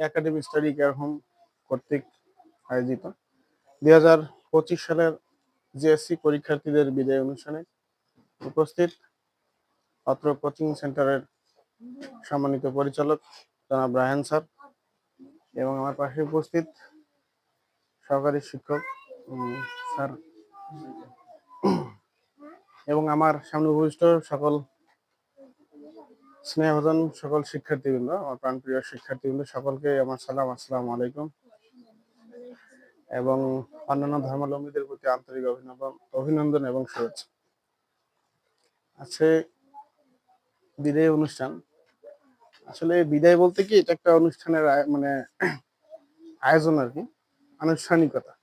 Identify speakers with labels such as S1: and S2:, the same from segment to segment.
S1: Academy study care home কর্তৃক আয়োজিত 2025 সালের জিএসসি পরীক্ষার্থীদের বিদায় অনুষ্ঠানে উপস্থিত অত্র কোচিং সেন্টারের সম্মানিত পরিচালক জনাব রায়হান স্যার এবং আমার পাশে উপস্থিত সহকারী শিক্ষক স্যার এবং আমার সামনে উপবিষ্ট সকল স্নেহভাজন সকল শিক্ষার্থীবৃন্দ, আমার প্রাণপ্রিয় শিক্ষার্থীবৃন্দ, সকলকে আমার সালাম, আসসালামু আলাইকুম। এবং অন্যান্য ধর্মাবলম্বীদের প্রতি আন্তরিক অভিনন্দন এবং শুভেচ্ছা। আছে বিদায় অনুষ্ঠান। আসলে বিদায় বলতে কি, এটা একটা অনুষ্ঠানের মানে আয়োজন আর কি, আনুষ্ঠানিকতা।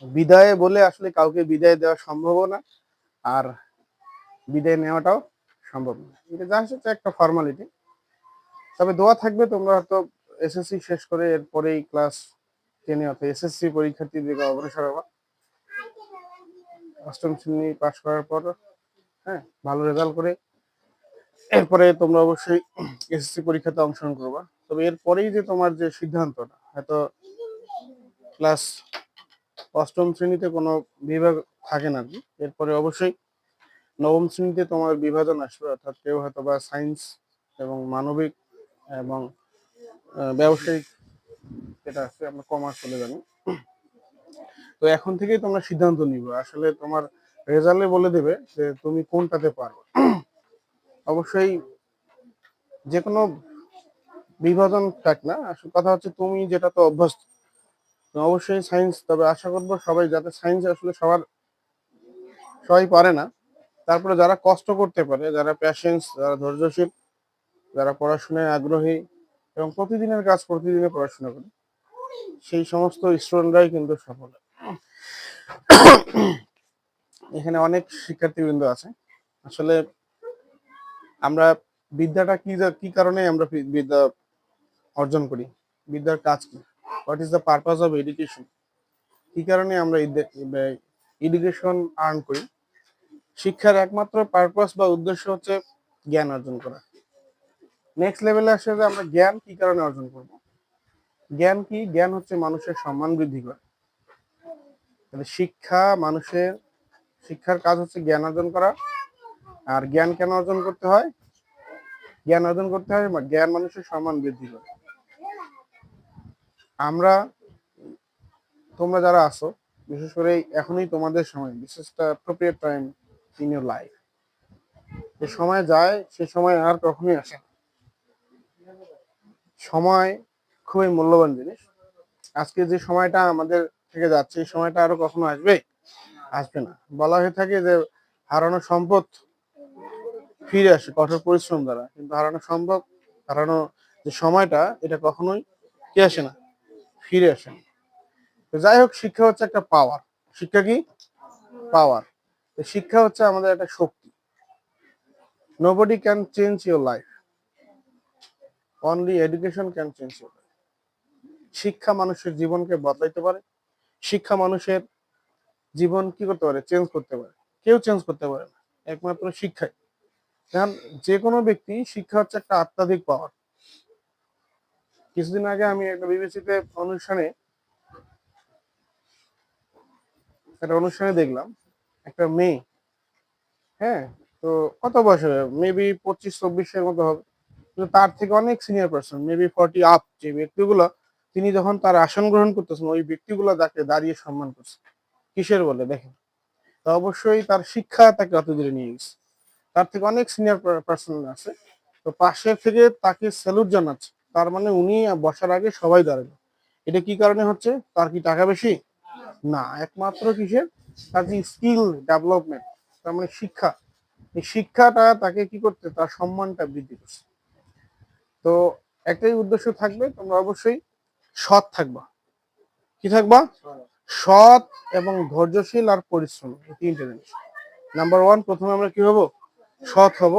S1: বিদায় বলে আসলে কাউকে বিদায় দেওয়া সম্ভব না, আর বিদায় নেওয়াটাও সম্ভব না। এটা যা হচ্ছে একটা ফর্মালিটি। তবে দোয়া থাকবে তোমরা হয়তো এসএসসি শেষ করে এরপরেই ক্লাস 10 অর্থাৎ এসএসসি পরীক্ষার্থীর দিকে অগ্রসর হবা। অষ্টম শ্রেণী পাশ করার পর ভালো রেজাল্ট করে এরপরে তোমরা অবশ্যই এসএসসি পরীক্ষাতে অংশগ্রহণ করবা। তবে এরপরেই যে তোমার যে সিদ্ধান্তটা, হয়তো ক্লাস অষ্টম শ্রেণীতে কোনো বিভাগ থাকে না আর কি, এরপরে অবশ্যই নবম শ্রেণীতে তোমার বিভাজন আসবে, অর্থাৎ কেউ হয়তো বা সায়েন্স এবং মানবিক এবং ব্যবসায়িক যেটা আছে আমরা কমার্স বলে জানি। তো এখন থেকেই তোমরা সিদ্ধান্ত নিবে, আসলে তোমার রেজাল্টে বলে দেবে যে তুমি কোনটাতে পারো। অবশ্যই যে কোনো বিভাজন থাক না, আসল কথা হচ্ছে তুমি যেটা তো অভ্যস্ত, অবশ্যই সায়েন্স। তবে আশা করবো সবাই, যাতে সায়েন্স আসলে সবাই পারে না, তারপরে যারা কষ্ট করতে পারে, যারা প্যাশেন্স, যারা ধৈর্যশীল, যারা পড়াশোনায় আগ্রহী এবং প্রতিদিনের কাজ প্রতিদিনে পড়াশোনা করে, সেই সমস্ত স্টুডেন্টরাই কিন্তু সফল। এখানে অনেক শিক্ষার্থীবৃন্দ আছে। আসলে আমরা বিদ্যাটা কি কারণে আমরা বিদ্যা অর্জন করি, বিদ্যার কাজ কি, what is the purpose of education, কি কারণে আমরা এডুকেশন আর্ন করি। শিক্ষার একমাত্র পারপাস বা উদ্দেশ্য হচ্ছে জ্ঞান অর্জন করা। নেক্সট লেভেলে আসে যে আমরা জ্ঞান কি কারণে অর্জন করব। জ্ঞান কি? জ্ঞান হচ্ছে মানুষের সম্মান বৃদ্ধি করে। শিক্ষার কাজ হচ্ছে জ্ঞান অর্জন করা। আর জ্ঞান কেন অর্জন করতে হয়? জ্ঞান অর্জন করতে হয় জ্ঞান মানুষের সম্মান বৃদ্ধি করে। তোমরা যারা আছো, বিশেষ করে এখনই তোমাদের সময়, বিশেষ appropriate time in your life. যে সময় যায় সে সময় আর কখনোই আসে না। সময় খুবই মূল্যবান জিনিস। আজকে যে সময়টা আমাদের থেকে যাচ্ছে, এই সময়টা আরো কখনো আসবে না। বলা হয়ে থাকে যে হারানো সম্পদ ফিরে আসে কঠোর পরিশ্রম দ্বারা, কিন্তু হারানো যে সময়টা, এটা কখনোই কি আসে না, ফিরে আসে না। তো যাই হোক, শিক্ষা হচ্ছে একটা পাওয়ার। শিক্ষা কি? পাওয়ার। শিক্ষা হচ্ছে আমাদের একটা শক্তি। Nobody can change your life, only education can change your life. শিক্ষা মানুষের জীবনকে বদলাইতে পারে। শিক্ষা মানুষের জীবন কি করতে পারে? চেঞ্জ করতে পারে। কেউ চেঞ্জ করতে পারে না, একমাত্র শিক্ষাই। কারণ যে কোনো ব্যক্তি, শিক্ষা হচ্ছে একটা আত্মাধিক পাওয়ার। কিছুদিন আগে আমি একটা বিবিসিতে অনুষ্ঠানে দেখলাম একটা মেয়ে, তো কত বয়স হবে, মেবি 25-24 মতো হবে, কিন্তু তার থেকে অনেক সিনিয়র পার্সন, মেবি 40 আপ, যে ব্যক্তিগুলো, তিনি যখন তার আসন গ্রহণ করতেছেন, ওই ব্যক্তিগুলো তাকে দাঁড়িয়ে সম্মান করছে। কিসের বলে? দেখেন, তো অবশ্যই তার শিক্ষা তাকে অত দূরে নিয়ে গেছে। তার থেকে অনেক সিনিয়র পার্সন আছে, তো পাশের থেকে তাকে স্যালুট জানাচ্ছে। তার মানে উনি বসার আগে সবাই দাঁড়ালো। এটা কি কারণে হচ্ছে? তার কি টাকা বেশি? না, একমাত্র কিসের? তার যে স্কিল ডেভেলপমেন্ট, তার মানে শিক্ষা। এই শিক্ষাটা তাকে কি করতে, তার সম্মানটা বৃদ্ধি করছে। তো একটাই উদ্দেশ্য থাকবে, তোমরা অবশ্যই সৎ থাকবা। কি থাকবা? সৎ এবং ধৈর্যশীল আর পরিশ্রম, এই তিনটে জিনিস। নাম্বার 1, প্রথমে আমরা কি হব? সৎ হব,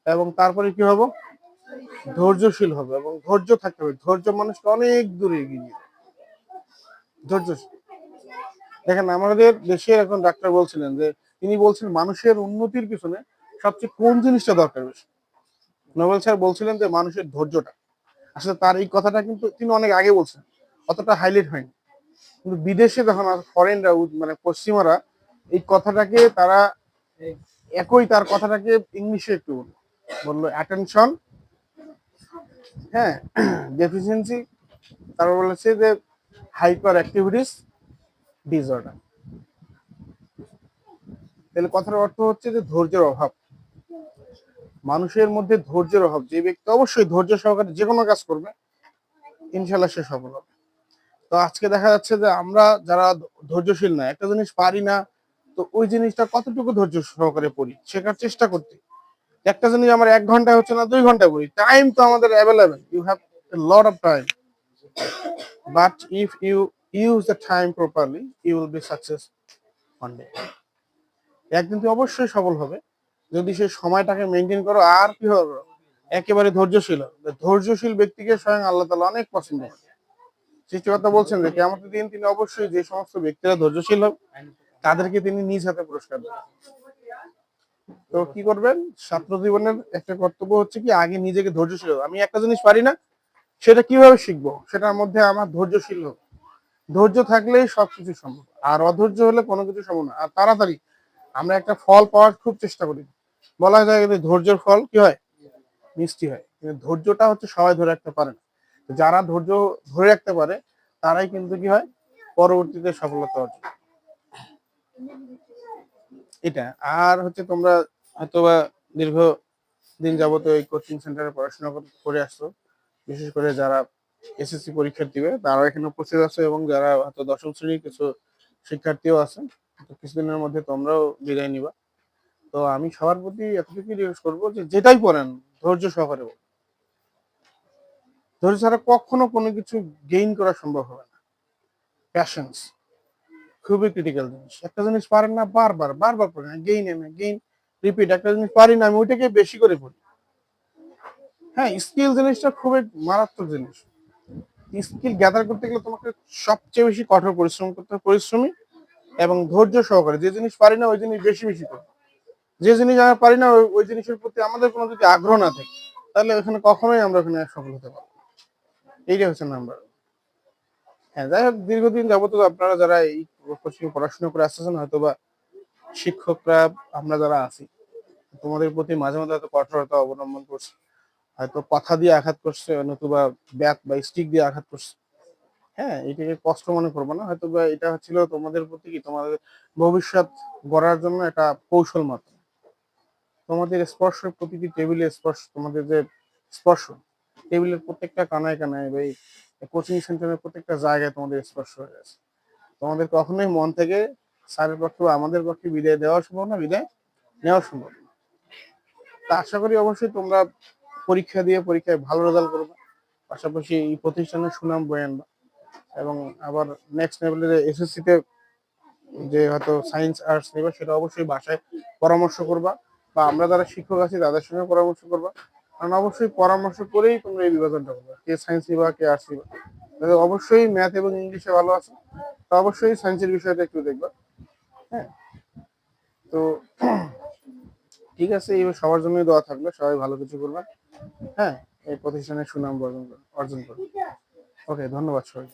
S1: এবং তারপরে কি হব? ধৈর্যশীল হবে, এবং ধৈর্য থাকতে হবে। ধৈর্য মানুষকে অনেক দূরে এগিয়ে নিয়ে যায়। ধৈর্যশীল। দেখেন, আমাদের দেশের এখন ডাক্তার বলছিলেন যে, তিনি বলছেন মানুষের উন্নতির পিছনে সবচেয়ে কোন জিনিসটা দরকার বেশি? নোবেল স্যার বলছিলেন যে মানুষের ধৈর্যটা। আসলে তার এই কথাটা কিন্তু তিনি অনেক আগে বলছেন, অতটা হাইলাইট হয়নি। কিন্তু বিদেশে যখন ফরেনরা মানে পশ্চিমারা এই কথাটাকে তারা একই তার কথাটাকে ইংলিশে একটু বললো অ্যাটেনশন, হ্যাঁ, ডেফিসিয়েন্সি, তারপর বলেছে যে হাইপার অ্যাক্টিভিটিস ডিসঅর্ডার। তাহলে কথার অর্থ হচ্ছে যে ধৈর্যের অভাব, মানুষের মধ্যে ধৈর্যের অভাব। যে ব্যক্তি অবশ্যই ধৈর্য সহকারে যে কোনো কাজ করবে ইনশাল্লাহ সে সফল হবে। তো আজকে দেখা যাচ্ছে যে আমরা যারা ধৈর্যশীল না, একটা জিনিস পারি না, তো ওই জিনিসটা কতটুকু ধৈর্য সহকারে পড়ি শেখার চেষ্টা করতে। একটা জিনিস আমার 1 ঘন্টা হচ্ছে না 2 ঘন্টা পড়ি, টাইম তো আমাদের available, you have a lot of time, but if you use the time properly you will be success one day. একদিন তুমি অবশ্যই সফল হবে যদি সেই সময়টাকে মেনটেন করো। আর কি হবে, একেবারে ধৈর্যশীল। ধৈর্যশীল ব্যক্তিকে স্বয়ং আল্লাহ তাআলা অনেক পছন্দ করে। সৃষ্টিকর্তা বলছেন যে কিয়ামতের দিন তিনি অবশ্যই যে সমস্ত ব্যক্তিরা ধৈর্যশীল হবে তাদেরকে তিনি নিজ হাতে পুরস্কার দেবেন। তো কি করবেন, ছাত্র জীবনের একটা কর্তব্য হচ্ছে কি আগে নিজেকে ধৈর্যশীল হবে। আমি একটা জিনিস পারি না, সেটা কিভাবে শিখবো, সেটার মধ্যে আমার ধৈর্যশীল হবে। ধৈর্য থাকলেই সবকিছু সম্ভব, আর অধৈর্য হলে কোনো কিছু সম্ভব না। আর তাড়াতাড়ি আমরা একটা ফল পাওয়ার খুব চেষ্টা করি, বলা যায় যে ধৈর্যের ফল কি হয়, মিষ্টি হয়। কিন্তু ধৈর্যটা হচ্ছে সবাই ধরে রাখতে পারে না। যারা ধৈর্য ধরে রাখতে পারে তারাই কিন্তু কি হয়, পরবর্তীতে সফলতা অর্জন। এটা আর হচ্ছে তোমরা হয়তোবা দীর্ঘ দিন যাবত এই কোচিং সেন্টারে পড়াশোনা করে আসছো, বিশেষ করে যারা এসএসসি পরীক্ষা দিবে তারা এখানে উপস্থিত আছে, এবং যারা হয়তো দশম শ্রেণীর কিছু শিক্ষার্থীও আছে। তো কিছুদিনের মধ্যে তোমরাও বিদায় নিবা। তো আমি সবার প্রতি এতটুকু রিকোয়েস্ট করবো যে যেটাই পড়েন ধৈর্য সহকারে বলুন। ধৈর্য ছাড়া কখনো কোনো কিছু গেইন করা সম্ভব হবে না। প্যাশন্স খুবই ক্রিটিক্যাল জিনিস। একটা জিনিস পারেন না, বারবার বারবার পড়েন, গেইন এনে গেইন রিপিট। একটা জিনিস পারি না আমি ওইটাকে বেশি করে পড়ি। হ্যাঁ, স্কিল জিনিসটা খুবই মারাত্মক জিনিস। স্কিল গ্যাদার করতে গেলে তোমাকে সবচেয়ে বেশি কঠোর পরিশ্রম করতে হবে, পরিশ্রমী এবং ধৈর্য সহকারে। যে জিনিস পারি না ওই জিনিস বেশি বেশি করবো। যে জিনিস আমরা পারি না ওই জিনিসের প্রতি আমাদের কোনো যদি আগ্রহ না থাকে তাহলে ওখানে কখনোই আমরা ওখানে সফল হতে পারবো। এইটাই হচ্ছে নাম্বার। হ্যাঁ, যাই হোক, দীর্ঘদিন যাবত আপনারা যারা এই কোচিং পড়াশোনা করে আসতেছেন, হয়তো বা শিক্ষকরা আমরা যারা আছি তোমাদের প্রতি মাঝে মাঝে হয়তো কঠোরতা অবলম্বন করছে, হয়তো কথা দিয়ে আঘাত করছে, নতুবা ব্যাট বা স্টিক দিয়ে আঘাত করছে। হ্যাঁ, এটাকে কষ্ট মনে করবো না, হয়তো বা এটা হচ্ছিল তোমাদের প্রতি কি তোমাদের ভবিষ্যৎ গড়ার জন্য একটা কৌশল মাত্র। তোমাদের স্পর্শ, প্রতিটি টেবিলের স্পর্শ, তোমাদের যে স্পর্শ, টেবিলের প্রত্যেকটা কানায় কানায় বা কোচিং সেন্টারের প্রত্যেকটা জায়গায় তোমাদের স্পর্শ হয়ে গেছে। তোমাদের কখনোই মন থেকে স্যারের পক্ষে বা আমাদের পক্ষে বিদায় দেওয়া সম্ভব না, বিদায় নেওয়া সম্ভব না। তা আশা করি অবশ্যই তোমরা পরীক্ষা দিয়ে পরীক্ষায় ভালো রেজাল্ট করবে, পাশাপাশি এই প্রতিষ্ঠানের সুনাম বয়ে আনবা, এবং আবার নেক্সট লেভেলের এসএসসি তে যে হয়তো সায়েন্স আর্টস নেবে সেটা অবশ্যই বাসায় পরামর্শ করবা, বা আমরা যারা শিক্ষক আছি তাদের সঙ্গে পরামর্শ করবা। কারণ অবশ্যই পরামর্শ করেই তোমরা এই বিভাজনটা করবে, কে সায়েন্স নিবা কে আর্টস নিবা। অবশ্যই ম্যাথ এবং ইংলিশে ভালো আছে, তো অবশ্যই সায়েন্সের বিষয়টা একটু দেখবা। হ্যাঁ, তো ঠিক আছে, এই সবার জন্যই দোয়া থাকবে, সবাই ভালো কিছু করবে। হ্যাঁ, এই প্রতিষ্ঠানের সুনাম অর্জন করবে। ওকে, ধন্যবাদ সবাই।